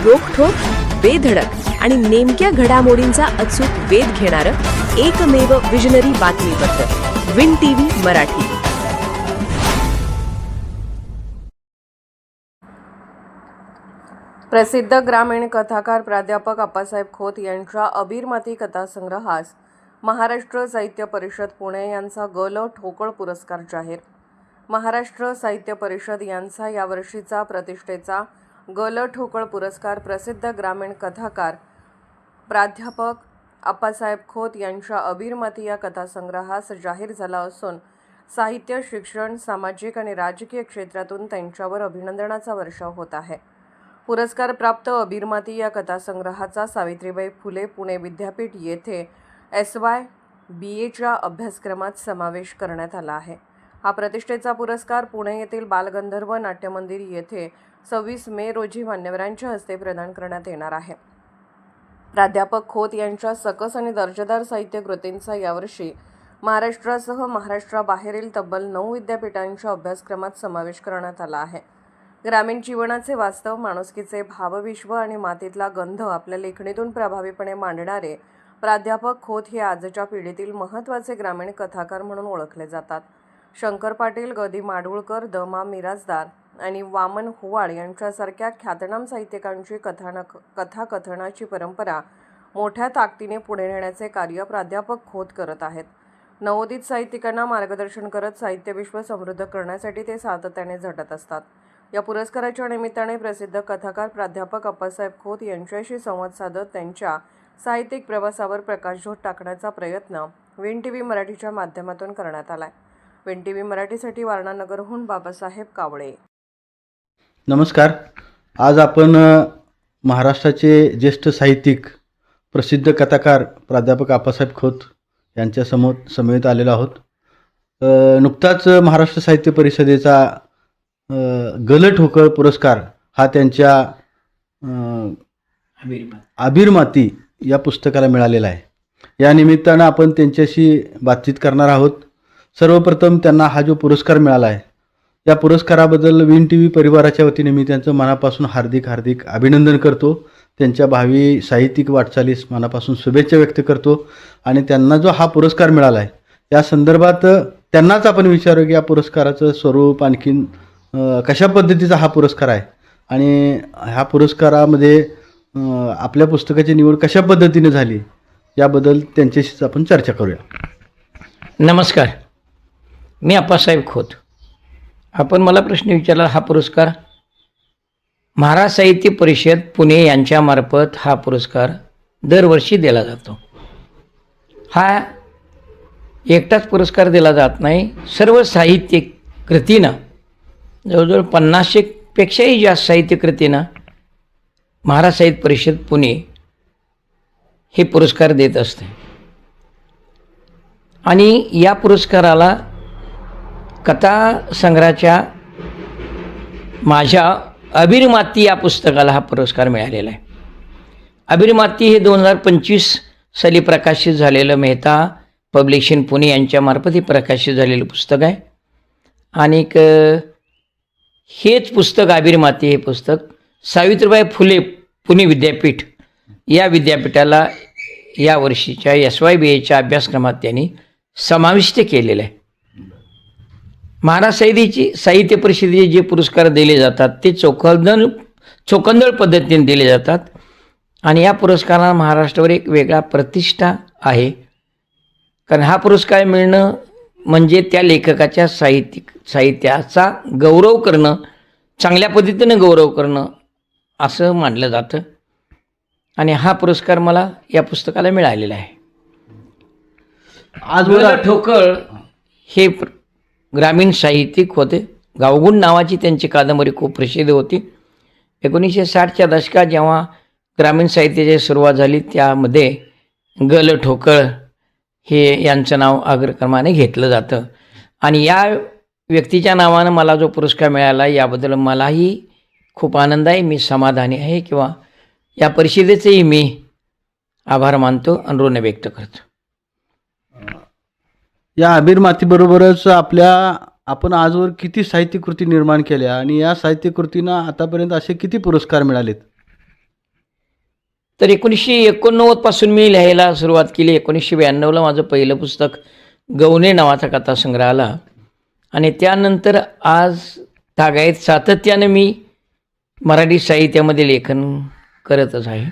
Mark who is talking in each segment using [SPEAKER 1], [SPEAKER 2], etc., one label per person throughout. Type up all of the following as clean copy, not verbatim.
[SPEAKER 1] रोखठोक, बेधडक आणि नेमक्या घडामोडींचा अचूक वेध घेणारं एकमेव विजनरी बातमीपत्र विन टीव्ही मराठी.
[SPEAKER 2] प्रसिद्ध ग्रामीण कथाकार प्राध्यापक आप्पासाहेब खोत यांच्या अबीरमाती कथासंग्रहास महाराष्ट्र साहित्य परिषद पुणे यांचा ग ल ठोकळ पुरस्कार जाहीर. महाराष्ट्र साहित्य परिषद यांचा यावर्षीचा प्रतिष्ठेचा ग ल ठोकळ पुरस्कार प्रसिद्ध ग्रामीण कथाकार प्राध्यापक आप्पासाहेब खोत यांच्या अबीरमाती या कथासंग्रहास जाहीर झाला असून साहित्य, शिक्षण, सामाजिक आणि राजकीय क्षेत्रातून त्यांच्यावर अभिनंदनाचा वर्षाव होत आहे. पुरस्कार प्राप्त अबीरमाती या कथासंग्रहाचा सावित्रीबाई फुले पुणे विद्यापीठ येथे SY.BA अभ्यासक्रमात समावेश करण्यात आला आहे. हा प्रतिष्ठेचा पुरस्कार पुणे येथील बालगंधर्व नाट्यमंदिर येथे 26 मे रोजी मान्यवरांच्या हस्ते प्रदान करण्यात येणार आहे. प्राध्यापक खोत यांच्या सकस आणि दर्जेदार साहित्य कृतींचा यावर्षी महाराष्ट्रासह महाराष्ट्राबाहेरील तब्बल 9 विद्यापीठांच्या अभ्यासक्रमात समावेश करण्यात आला आहे. ग्रामीण जीवनाचे वास्तव, माणुसकीचे भावविश्व आणि मातीतला गंध आपल्या लेखणीतून प्रभावीपणे मांडणारे प्राध्यापक खोत हे आजच्या पिढीतील महत्त्वाचे ग्रामीण कथाकार म्हणून ओळखले जातात. शंकर पाटील, ग. दी. माडगूळकर, द. मा. मिरासदार आणि वामन हुवाळ यांच्यासारख्या ख्यातनाम साहित्यिकांची कथाकथनाची परंपरा मोठ्या ताकदीने पुढे नेण्याचे कार्य प्राध्यापक खोत करत आहेत. नवोदित साहित्यिकांना मार्गदर्शन करत साहित्यविश्व समृद्ध करण्यासाठी ते सातत्याने झटत असतात. या पुरस्काराच्या निमित्ताने प्रसिद्ध कथाकार प्राध्यापक आप्पासाहेब खोत यांच्याशी संवाद साधत त्यांच्या साहित्यिक प्रवासावर प्रकाशझोत टाकण्याचा प्रयत्न विन टीव्ही मराठीच्या माध्यमातून करण्यात आलाय. विन टीव्ही मराठीसाठी वारणा नगरहून बाबासाहेब कावळे.
[SPEAKER 3] नमस्कार. आज आपण महाराष्ट्राचे ज्येष्ठ साहित्यिक, प्रसिद्ध कथाकार प्राध्यापक आप्पासाहेब खोत यांच्या समवेत आलेलो आहोत. नुकताच महाराष्ट्र साहित्य परिषदेचा ग ल ठोकळ पुरस्कार हा त्यांच्या अबीरमाती या पुस्तकाला मिळालेला आहे. या निमित्तानं आपण त्यांच्याशी बातचीत करणार आहोत. सर्वप्रथम त्यांना हा जो पुरस्कार मिळाला आहे या पुरस्काराबद्दल विन टीव्ही परिवाराच्या वतीने मी त्यांचं मनापासून हार्दिक अभिनंदन करतो. त्यांच्या भावी साहित्यिक वाटचालीस मनापासून शुभेच्छा व्यक्त करतो. आणि त्यांना जो हा पुरस्कार मिळाला आहे या संदर्भात त्यांनाच आपण विचारू की या पुरस्काराचं स्वरूप, आणखीन कशा पद्धतीचा हा पुरस्कार आहे आणि ह्या पुरस्कारामध्ये आपल्या पुस्तकाची निवड कशा पद्धतीने झाली याबद्दल त्यांच्याशीच आपण चर्चा करूया.
[SPEAKER 4] नमस्कार, मी आप्पासाहेब खोत. आपण मला प्रश्न विचारला. हा पुरस्कार महाराष्ट्र साहित्य परिषद पुणे यांच्यामार्फत हा पुरस्कार दरवर्षी दिला जातो. हा एकटाच पुरस्कार दिला जात नाही. सर्व साहित्य कृतीनं जवळजवळ 50पेक्षाही जास्त साहित्य कृतींना महाराष्ट्र साहित्य परिषद पुणे हे पुरस्कार देत असते. आणि या पुरस्काराला कथासंग्रहाच्या माझ्या अबीरमाती या पुस्तकाला हा पुरस्कार मिळालेला आहे. अबीरमाती हे 2025 साली प्रकाशित झालेलं मेहता पब्लिशिंग पुणे यांच्यामार्फत हे प्रकाशित झालेलं पुस्तक आहे. आणि हेच पुस्तक अबीरमाती हे पुस्तक सावित्रीबाई फुले पुणे विद्यापीठ या विद्यापीठाला या वर्षीच्या SY.BA अभ्यासक्रमात त्यांनी समाविष्ट केलेलं आहे. महाराष्ट्र साहित्य परिषदेचे जे पुरस्कार दिले जातात ते चोखंदळ पद्धतीने दिले जातात. आणि या पुरस्काराला महाराष्ट्रावर एक वेगळा प्रतिष्ठा आहे. कारण हा पुरस्कार मिळणं म्हणजे त्या लेखकाच्या साहित्याचा गौरव करणं, चांगल्या पद्धतीनं गौरव करणं असं मानलं जातं. आणि हा पुरस्कार मला या पुस्तकाला मिळालेला आहे. आज ग ल ठोकळ हे ग्रामीण साहित्यिक होते. गावगुण नावाची त्यांची कादंबरी खूप प्रसिद्ध होती. 1960च्या दशकात जेव्हा ग्रामीण साहित्याची सुरुवात झाली त्यामध्ये ग ल ठोकळ हे यांचं नाव अग्रक्रमाने घेतलं जातं. आणि या व्यक्तीच्या नावानं मला जो पुरस्कार मिळाला याबद्दल मलाही खूप आनंद आहे. मी समाधानी आहे किंवा या परिषदेचेही मी आभार मानतो आणि ऋण व्यक्त करतो.
[SPEAKER 3] या अबीरमातीबरोबरच आपण आजवर किती साहित्यकृती निर्माण केल्या आणि या साहित्यकृतींना आतापर्यंत असे किती पुरस्कार मिळालेत?
[SPEAKER 4] तर 1989 पासून मी लिहायला सुरुवात केली. 1992ला माझं पहिलं पुस्तक गवणे नावाचा कथासंग्रह आला आणि त्यानंतर आज तागायत सातत्यानं मी मराठी साहित्यामध्ये लेखन करतच आहे.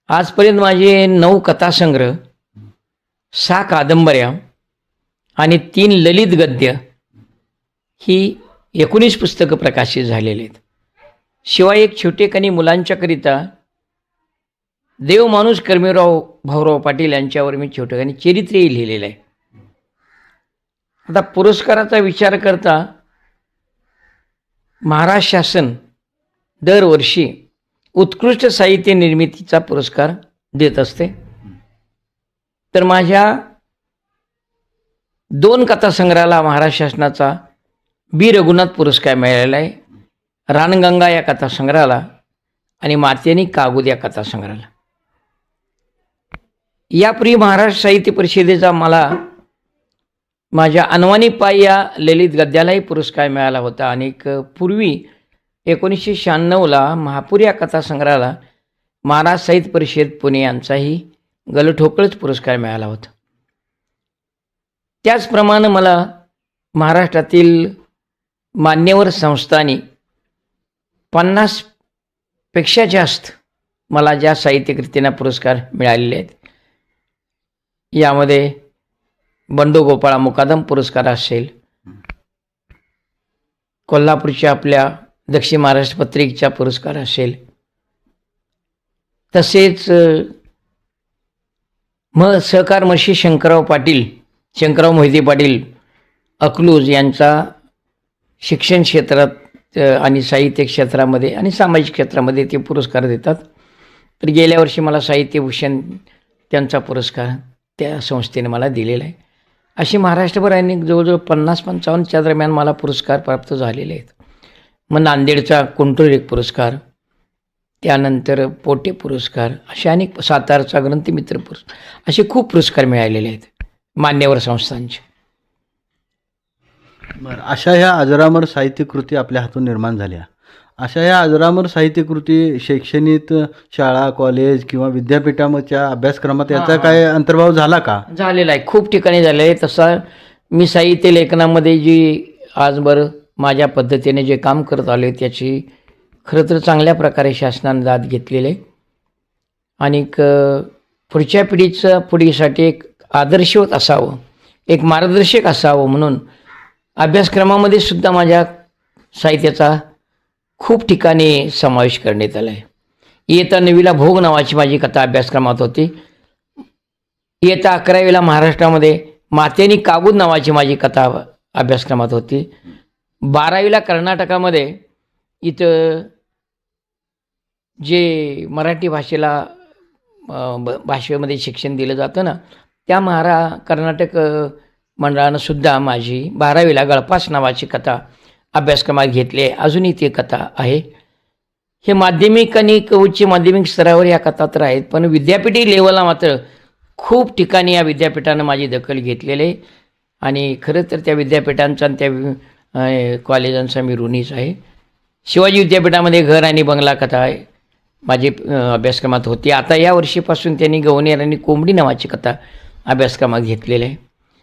[SPEAKER 4] आजपर्यंत माझे 9 कथासंग्रह, 6 कादंबऱ्या आणि 3 ललित गद्य ही 19 पुस्तकं प्रकाशित झालेली आहेत. शिवाय एक छोटेखानी मुलांच्याकरिता देव माणूस कर्मीराव भाऊराव पाटील यांच्यावर मी छोटेखानी चरित्रही लिहिलेलं आहे. आता पुरस्काराचा विचार करता महाराष्ट्र शासन दरवर्षी उत्कृष्ट साहित्य निर्मितीचा पुरस्कार देत असते. तर माझ्या 2 कथासंग्रहाला महाराष्ट्र शासनाचा बी रघुनाथ पुरस्कार मिळालेला आहे. रानगंगा या कथासंग्रहाला आणि मातेनी कागुद या कथासंग्रहाला. यापूर्वी महाराष्ट्र साहित्य परिषदेचा मला माझ्या अनवाणी पाय या ललित गद्यालाही पुरस्कार मिळाला होता. आणि पूर्वी 1996ला महापूर या कथासंग्रहाला महाराष्ट्र साहित्य परिषद पुणे यांचाही गलठोकळच पुरस्कार मिळाला होता. त्याचप्रमाणे मला महाराष्ट्रातील मान्यवर संस्थांनी 50पेक्षा जास्त मला ज्या साहित्यकृतींना पुरस्कार मिळालेले आहेत, यामध्ये बंडोगोपाळ मुकादम पुरस्कार असेल, कोल्हापूरच्या आपल्या दक्षिण महाराष्ट्र पत्रिकेचा पुरस्कार असेल, तसेच सहकार महर्षी शंकरराव मोहिते पाटील अकलूज यांचा शिक्षण क्षेत्रात आणि साहित्य क्षेत्रामध्ये आणि सामाजिक क्षेत्रामध्ये ते पुरस्कार देतात. तर गेल्या वर्षी मला साहित्यभूषण त्यांचा पुरस्कार त्या संस्थेने मला दिलेला आहे. असे महाराष्ट्रभर अनेक जवळजवळ 50-55च्या दरम्यान मला पुरस्कार प्राप्त झालेले आहेत. मग नांदेडचा कुंटूर एक पुरस्कार, त्यानंतर पोटे पुरस्कार, असे अनेक, सातारचा ग्रंथमित्र पुरस्कार, असे खूप पुरस्कार मिळालेले आहेत मान्यवर संस्थांचे.
[SPEAKER 3] बरं, अशा ह्या अजरामर साहित्यकृती आपल्या हातून निर्माण झाल्या. अशा ह्या अजरामर साहित्यकृती शैक्षणिक शाळा, कॉलेज किंवा विद्यापीठाच्या अभ्यासक्रमात याचा काय अंतर्भाव झाला का?
[SPEAKER 4] झालेला आहे, खूप ठिकाणी झालेला आहे. तसा मी साहित्य लेखनामध्ये जी आजवर माझ्या पद्धतीने जे काम करत आलो आहे त्याची खरं तर चांगल्या प्रकारे शासनाने दाद घेतलेली आहे. आणि पुढच्या पिढीसाठी एक आदर्शवत असावं, एक मार्गदर्शक असावं म्हणून अभ्यासक्रमामध्ये सुद्धा माझ्या साहित्याचा खूप ठिकाणी समावेश करण्यात आला आहे. इयत्ता 9वीला भोग नावाची माझी कथा अभ्यासक्रमात होती. इयत्ता 11वीला महाराष्ट्रामध्ये मातेनी कागुद नावाची माझी कथा अभ्यासक्रमात होती. 12वीला कर्नाटकामध्ये इथं जे मराठी भाषेमध्ये शिक्षण दिलं जातं ना, त्या कर्नाटक मंडळानं सुद्धा माझी 12वीला गळपास नावाची कथा अभ्यासक्रमात घेतली आहे. अजूनही ती कथा आहे. हे माध्यमिक आणि उच्च माध्यमिक स्तरावर या कथा तर आहेत, पण विद्यापीठी लेवलला मात्र खूप ठिकाणी या विद्यापीठानं माझी दखल घेतलेली आहे. आणि खरं तर त्या विद्यापीठांचा आणि त्या कॉलेजांचा मी ऋणीच आहे. शिवाजी विद्यापीठामध्ये घर आणि बंगला कथा माझी अभ्यासक्रमात होती. आता या वर्षीपासून त्यांनी गवणेर आणि कोंबडी नावाची कथा अभ्यासक्रमात घेतलेली आहे.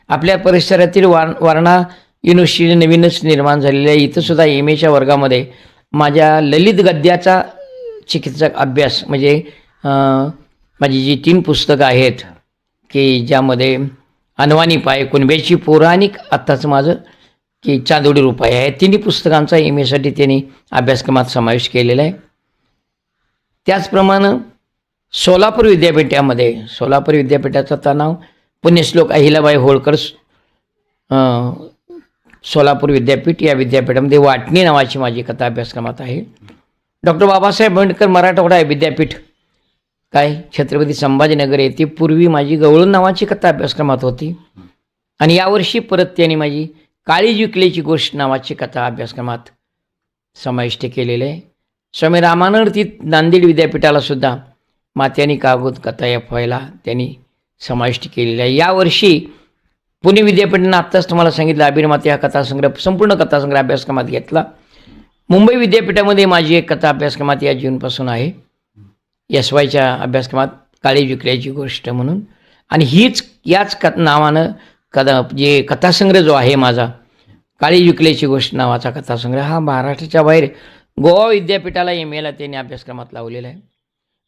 [SPEAKER 4] आपल्या परिसरातील वारणा युनिव्हर्सिटी नवीनच निर्माण झालेल्या आहे. इथंसुद्धा MAच्या वर्गामध्ये माझ्या ललित गद्याचा चिकित्सक अभ्यास म्हणजे माझी जी 3 पुस्तकं आहेत की ज्यामध्ये अनवाणी पाय, कुणब्याची पौराणिक, आत्ताचं माझं की चांदोडी रुपाई आहे, 3 पुस्तकांचा MAसाठी त्यांनी अभ्यासक्रमात समावेश केलेला आहे. त्याचप्रमाणे सोलापूर विद्यापीठाचं आता नाव पुण्यश्लोक अहिल्याबाई होळकर सोलापूर विद्यापीठ, या विद्यापीठामध्ये वाटणी नावाची माझी कथा अभ्यासक्रमात आहे. डॉक्टर बाबासाहेब आंबेडकर मराठवाडा विद्यापीठ छत्रपती संभाजीनगर येथे पूर्वी माझी गवळण नावाची कथा अभ्यासक्रमात होती. आणि यावर्षी परत त्यांनी माझी काळीज विकल्याची गोष्ट नावाची कथा अभ्यासक्रमात समाविष्ट केलेले आहे. स्वामी रामानंद तीर्थ नांदेड विद्यापीठाला सुद्धा माते आणि कागद कथा या फळाला त्यांनी समाविष्ट केलेला आहे. यावर्षी पुणे विद्यापीठानं आत्ताच तुम्हाला सांगितलं अभिनमाते हा संपूर्ण कथासंग्रह अभ्यासक्रमात घेतला. मुंबई विद्यापीठामध्ये माझी एक कथा अभ्यासक्रमात या जूनपासून आहे. SYच्या अभ्यासक्रमात काळी विकल्याची गोष्ट म्हणून. आणि याच नावानं जे कथासंग्रह जो आहे माझा, काळी विकल्याची गोष्ट नावाचा कथासंग्रह, हा महाराष्ट्राच्या बाहेर गोवा विद्यापीठाला MAला त्यांनी अभ्यासक्रमात लावलेला आहे.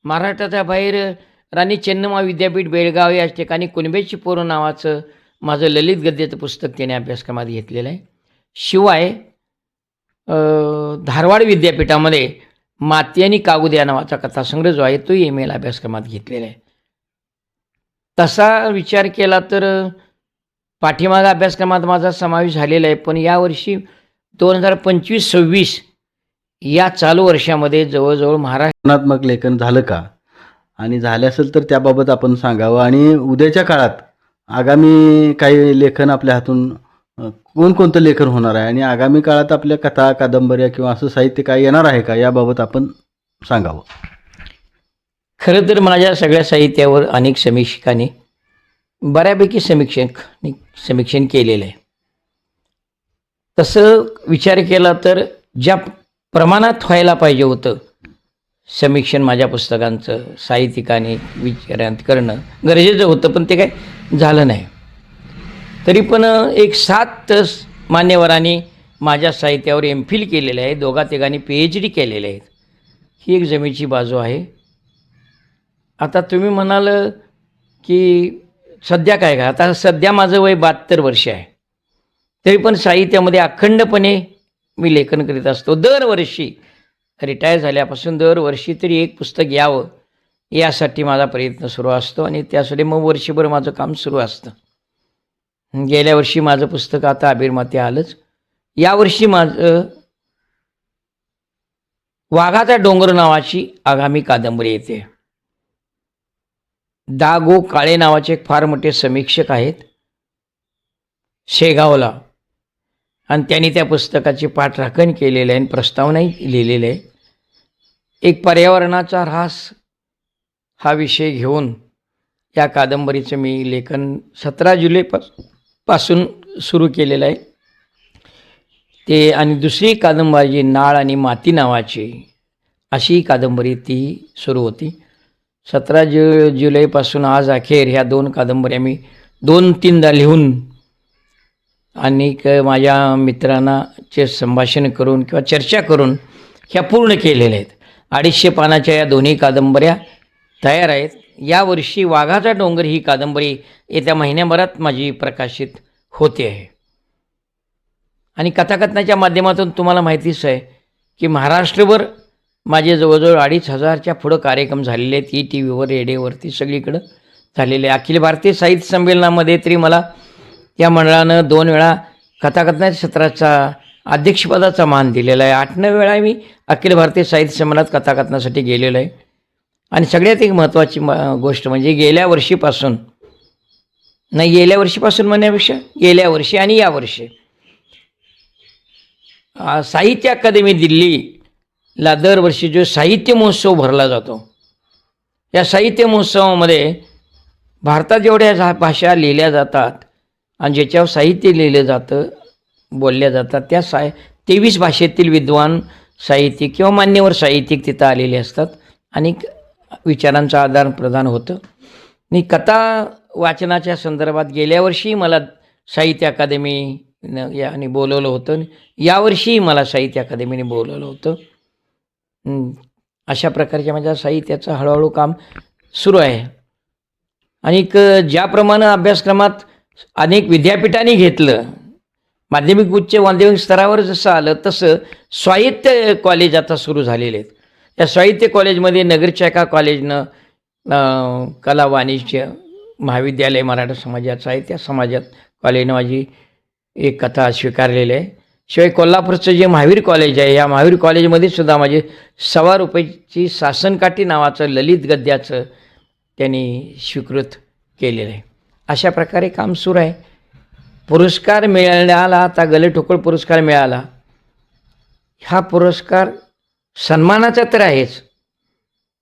[SPEAKER 4] महाराष्ट्राच्या बाहेर राणी चेन्नम्मा विद्यापीठ बेळगाव या ठिकाणी कुणबेची पोरं नावाचं माझं ललित गद्याचं पुस्तक त्याने अभ्यासक्रमात घेतलेलं आहे. शिवाय धारवाड विद्यापीठामध्ये माती आणि कागद या नावाचा कथासंग्रह जो आहे तो MAला अभ्यासक्रमात घेतलेला आहे. तसा विचार केला तर पाठीमागा अभ्यासक्रमात माझा समावेश झालेला आहे. पण यावर्षी 2025-26 या चालू वर्षामध्ये जवळजवळ
[SPEAKER 3] रचनात्मक लेखन झालं का, आणि झाले असेल तर त्याबाबत आपण सांगावं. आणि उद्याच्या काळात आगामी काही लेखन आपल्या हातून कोणकोणतं लेखन होणार आहे, आणि आगामी काळात आपल्या कथा कादंबऱ्या किंवा असं साहित्य काय येणार आहे का, याबाबत आपण सांगावं.
[SPEAKER 4] खरं तर माझ्या सगळ्या साहित्यावर अनेक समीक्षकांनी बऱ्यापैकी समीक्षण केलेलं आहे. तसं विचार केला तर ज्या प्रमाणात व्हायला पाहिजे होतं समीक्षण माझ्या पुस्तकांचं साहित्यिकांनी विचारांत करणं गरजेचं होतं, पण ते काय झालं नाही. तरी पण 7 मान्यवरांनी माझ्या साहित्यावर MPhil केलेलं आहे, 2-3 PhD केलेले आहेत. ही एक जमेची बाजू आहे. आता तुम्ही म्हणाल की सध्या काय का, आता सध्या माझं वय 72 वर्ष आहे, तरी पण साहित्यामध्ये अखंडपणे मी लेखन करीत असतो. दरवर्षी रिटायर झाल्यापासून दरवर्षी तरी एक पुस्तक यावं यासाठी माझा प्रयत्न सुरू असतो, आणि त्यासाठी मग वर्षभर माझं काम सुरू असतं. गेल्या वर्षी माझं पुस्तक आता आबिरमाती आलंच. यावर्षी माझं वाघाचा डोंगर नावाची आगामी कादंबरी येते. दा गो काळे नावाचे एक फार मोठे समीक्षक आहेत शेगावला, आणि त्यांनी त्या पुस्तकाची पाठराखण केलेलं आहे आणि प्रस्तावनाही लिहिलेलं आहे. एक पर्यावरणाचा ऱ्हास हा विषय घेऊन या कादंबरीचं मी लेखन 17 जुलैपासून सुरू केलेलं आहे. ते आणि दुसरी कादंबरी नाळ आणि माती नावाची अशी कादंबरी ती सुरू होती. 17 जुलैपासून आज अखेर ह्या 2 कादंबऱ्या मी 2-3दा लिहून आणि माझ्या मित्रांचे संभाषण करून किंवा चर्चा करून ह्या पूर्ण केलेल्या आहेत. 250 पानाच्या या दोन्ही कादंबऱ्या तयार आहेत. यावर्षी वाघाचा डोंगर ही कादंबरी येत्या महिन्याभरात माझी प्रकाशित होते आहे. आणि कथाकथनाच्या माध्यमातून तुम्हाला माहितीच आहे की महाराष्ट्रभर माझे जवळजवळ 2500च्या पुढं कार्यक्रम झालेले आहेत. ETVवर, रेडिओवरती सगळीकडं झालेले. अखिल भारतीय साहित्य संमेलनामध्ये तरी मला या मंडळानं 2 वेळा कथाकथनाच्या सत्राचा अध्यक्षपदाचा मान दिलेला आहे. 8-9 वेळा मी अखिल भारतीय साहित्य संमेलनात कथाकथनासाठी गेलेलो आहे. आणि सगळ्यात एक महत्त्वाची गोष्ट म्हणजे गेल्या वर्षीपासून म्हणण्यापेक्षा गेल्या वर्षी आणि यावर्षी साहित्य अकादमी दिल्लीला दरवर्षी जो साहित्य महोत्सव भरला जातो, या साहित्य महोत्सवामध्ये भारतात जेवढ्या भाषा लिहिल्या जातात आणि ज्याच्यावर साहित्य लिहिलं जातं, बोलल्या जातात, त्या 23 भाषेतील विद्वान साहित्यिक किंवा मान्यवर साहित्यिक तिथं आलेले असतात आणि विचारांचं आदान प्रदान होतं. आणि कथा वाचनाच्या संदर्भात गेल्या वर्षी मला साहित्य अकादमी याने बोलवलं होतं, यावर्षीही मला साहित्य अकादमीने बोलवलं होतं. अशा प्रकारच्या माझ्या साहित्याचं हळूहळू काम सुरू आहे. आणि ज्याप्रमाणे अभ्यासक्रमात अनेक विद्यापीठांनी घेतलं, माध्यमिक उच्च माध्यमिक स्तरावर जसं आलं तसं साहित्य कॉलेज आता सुरू झालेले आहेत. या साहित्य कॉलेजमध्ये नगरच्या एका कॉलेजनं कला वाणिज्य महाविद्यालय मराठा समाजाचं आहे, त्या समाजात कॉलेजनं माझी एक कथा स्वीकारलेली आहे. शिवाय कोल्हापूरचं जे महावीर कॉलेज आहे, या महावीर कॉलेजमध्ये सुद्धा माझे ₹1.25 शासनकाठी नावाचं ललित गद्याचं त्यांनी स्वीकृत केलेलं आहे. अशा प्रकारे काम सुरू आहे. पुरस्कार मिळाला, आता गलेठोकळ पुरस्कार मिळाला. हा पुरस्कार सन्मानाचा तर आहेच,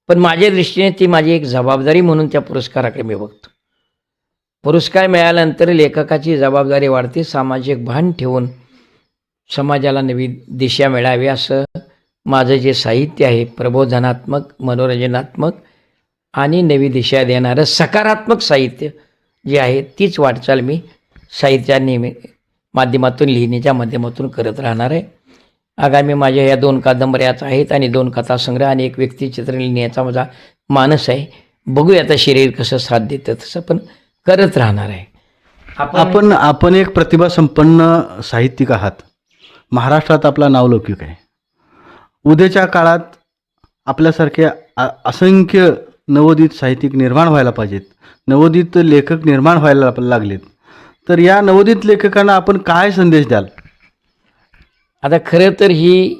[SPEAKER 4] पण माझ्या दृष्टीने ती माझी एक जबाबदारी म्हणून त्या पुरस्काराकडे मी बघतो. पुरस्कार मिळाल्यानंतर लेखकाची जबाबदारी वाढते, सामाजिक भान ठेवून समाजाला नवी दिशा मिळावी असं माझं जे साहित्य आहे प्रबोधनात्मक, मनोरंजनात्मक आणि नवी दिशा देणारं सकारात्मक साहित्य जे आहे तीच वाटचाल मी साहित्या नेहमी माध्यमातून लिहिण्याच्या माध्यमातून करत राहणार आहे. आगामी माझ्या या 2 कादंबऱ्याच आहेत आणि 2 कथासंग्रह आणि एक व्यक्तिचित्र लिहिण्याचा माझा मानस आहे. बघूया आता शरीर कसं साथ देतं तसं पण करत राहणार आहे.
[SPEAKER 3] आपण एक प्रतिभासंपन्न साहित्यिक आहात. महाराष्ट्रात आपला नावलौकिक आहे. उद्याच्या काळात आपल्यासारखे असंख्य नवोदित साहित्यिक निर्माण व्हायला पाहिजेत, नवोदित लेखक निर्माण व्हायला लागलेत. तर या नवोदित लेखकांना आपण काय संदेश द्याल?
[SPEAKER 4] आता खरं तर ही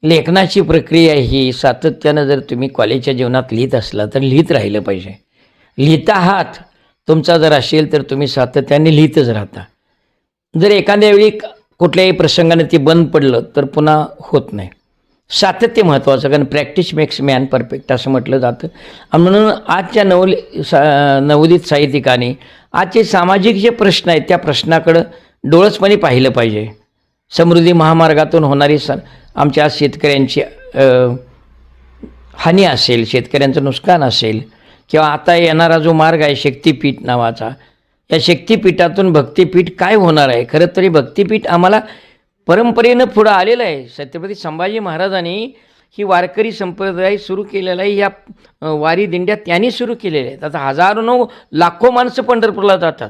[SPEAKER 4] लेखनाची प्रक्रिया ही सातत्यानं जर तुम्ही कॉलेजच्या जीवनात लिहित असला तर लिहित राहिलं पाहिजे. लिहिता हात तुमचा जर असेल तर तुम्ही सातत्याने लिहितच राहता. जर एखाद्या वेळी कुठल्याही प्रसंगाने ते बंद पडलं तर पुन्हा होत नाही. सातत्य महत्त्वाचं, कारण प्रॅक्टिस मेक्स मॅन परफेक्ट असं म्हटलं जातं. आणि म्हणून आजच्या नवोदित साहित्यिकाने आजचे सामाजिक जे प्रश्न आहेत त्या प्रश्नाकडं डोळसपणे पाहिलं पाहिजे. समृद्धी महामार्गातून होणारी आमच्या शेतकऱ्यांची हानी असेल, शेतकऱ्यांचं नुकसान असेल, किंवा आता येणारा जो मार्ग आहे शक्तिपीठ नावाचा, या शक्तिपीठातून भक्तिपीठ काय होणार आहे. खरं तरी भक्तिपीठ आम्हाला परंपरेनं पुढं आलेलं आहे. छत्रपती संभाजी महाराजांनी ही वारकरी संप्रदाय सुरू केलेला आहे. या वारी दिंड्या त्यांनी सुरू केलेल्या आहेत. आता हजारो लाखो माणसं पंढरपूरला जातात.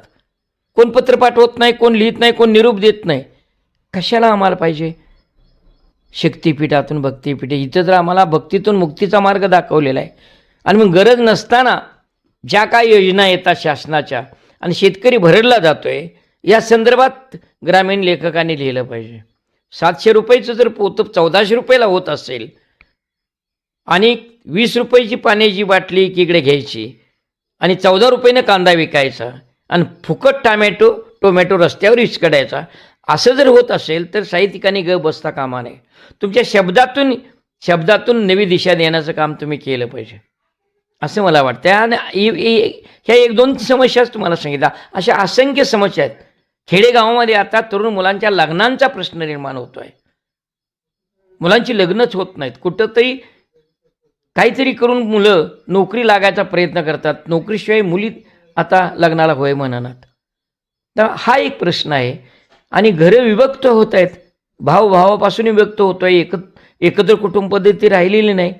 [SPEAKER 4] कोण पत्र पाठवत नाही, कोण लिहित नाही, कोण निरोप देत नाही. कशाला आम्हाला पाहिजे शक्तिपीठातून भक्तिपीठ? इथं तर आम्हाला भक्तीतून मुक्तीचा मार्ग दाखवलेला आहे. आणि मग गरज नसताना ज्या काय योजना येतात शासनाच्या आणि शेतकरी भरडला जातोय, या संदर्भात ग्रामीण लेखकांनी लिहिलं पाहिजे. 700 रुपयाचं जर पोतं 1400 रुपयाला होत असेल आणि 20 रुपयाची पाण्याची बाटली एकीकडे घ्यायची आणि 14 रुपयानं कांदा विकायचा आणि फुकट टोमॅटो रस्त्यावर विस्कडायचा, असं जर होत असेल तर साहित्यिकांनी बसता कामा नये. तुमच्या शब्दातून नवी दिशा देण्याचं काम तुम्ही केलं पाहिजे असं मला वाटतं. आणि ह्या 1-2 समस्याच तुम्हाला सांगितल्या, अशा असंख्य समस्या आहेत. खेडेगावामध्ये आता तरुण मुलांच्या लग्नांचा प्रश्न निर्माण होतो आहे. मुलांची लग्नच होत नाहीत. कुठंतरी काहीतरी करून मुलं नोकरी लागायचा प्रयत्न करतात, नोकरीशिवाय मुली आता लग्नाला होय म्हणणार. तर हा एक प्रश्न आहे. आणि घरं विभक्त होत आहेत, भावापासून विभक्त होतो आहे. एकत्र कुटुंब पद्धती राहिलेली नाही.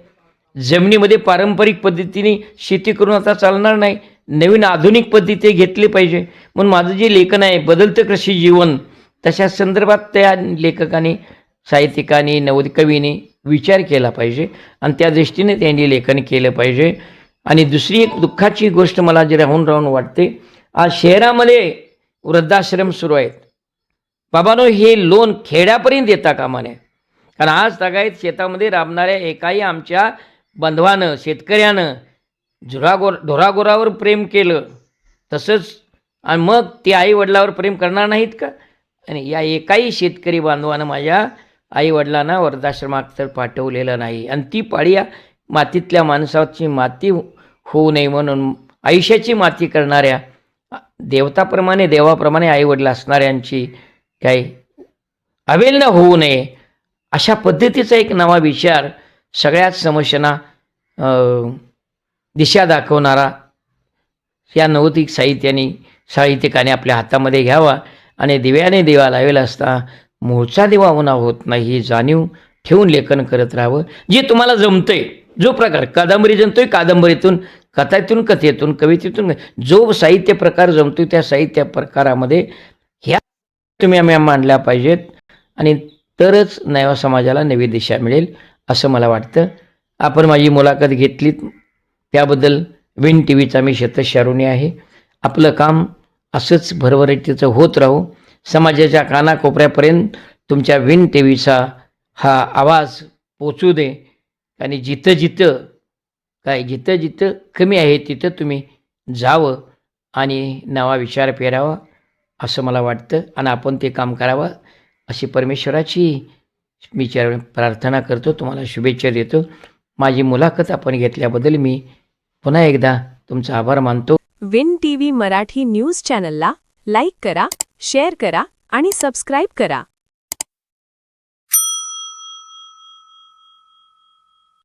[SPEAKER 4] जमिनीमध्ये पारंपरिक पद्धतीने शेती करून आता चालणार नाही, नवीन आधुनिक पद्धती घेतली पाहिजे. म्हणून माझं जे लेखन आहे बदलतं कृषी जीवन, तशा संदर्भात त्या लेखकांनी, साहित्यिकांनी, नवोदित कवींनी विचार केला पाहिजे आणि त्या दृष्टीने त्यांनी लेखन केलं पाहिजे. आणि दुसरी एक दुःखाची गोष्ट मला जी राहून वाटते, आज शहरामध्ये वृद्धाश्रम सुरू आहेत. बाबांनो, हे लोन खेड्यापर्यंत येता कामा नये. कारण आज तागायत शेतामध्ये राबणाऱ्या एकाही आमच्या बांधवानं, शेतकऱ्यानं ढोरागोरावर प्रेम केलं तसंच, आणि मग ते आईवडिलावर प्रेम करणार नाहीत का? आणि या एकाही शेतकरी बांधवानं माझ्या आईवडिलांना वृद्धाश्रमात तर पाठवलेलं नाही. आणि ती पाळी या मातीतल्या माणसाची माती होऊ नये म्हणून आयुष्याची माती करणाऱ्या देवाप्रमाणे आईवडील असणाऱ्यांची काही अवेलना होऊ नये, अशा पद्धतीचा एक नवा विचार सगळ्याच समस्यांना दिशा दाखवणारा या नवोदित साहित्यिकाने आपल्या हातामध्ये घ्यावा आणि दिव्याने दिवा लावेला असता मूळचा दिवा उन्हा होत नाही ही जाणीव ठेवून लेखन करत राहावं. जे तुम्हाला जमतंय, जो प्रकार कादंबरी जमतोय कादंबरीतून, कथेतून, कवितेतून जो साहित्य प्रकार जमतोय त्या साहित्य प्रकारामध्ये ह्या तुम्ही आम्ही मांडल्या पाहिजेत आणि तरच नव्या समाजाला नवी दिशा मिळेल असं मला वाटतं. आपण माझी मुलाखत घेतलीत त्याबद्दल विन टी व्हीचा मी शतश ऋणी आहे. आपलं काम असंच भरभराटीचं होत राहू, समाजाच्या कानाकोपऱ्यापर्यंत तुमच्या विन टी व्हीचा हा आवाज पोचू दे. आणि जिथं जिथं कमी आहे तिथं तुम्ही जावं आणि नवा विचार पेरावा असं मला वाटतं. आणि आपण ते काम करावं अशी परमेश्वराची मी प्रार्थना करतो. तुम्हाला शुभेच्छा देतो. माझी मुलाखत आपण घेतल्याबद्दल मी पुन्हा एकदा तुमचा आभार मानतो.
[SPEAKER 1] विन टीव्ही मराठी न्यूज चॅनलला लाईक करा, शेअर करा आणि सबस्क्राईब करा.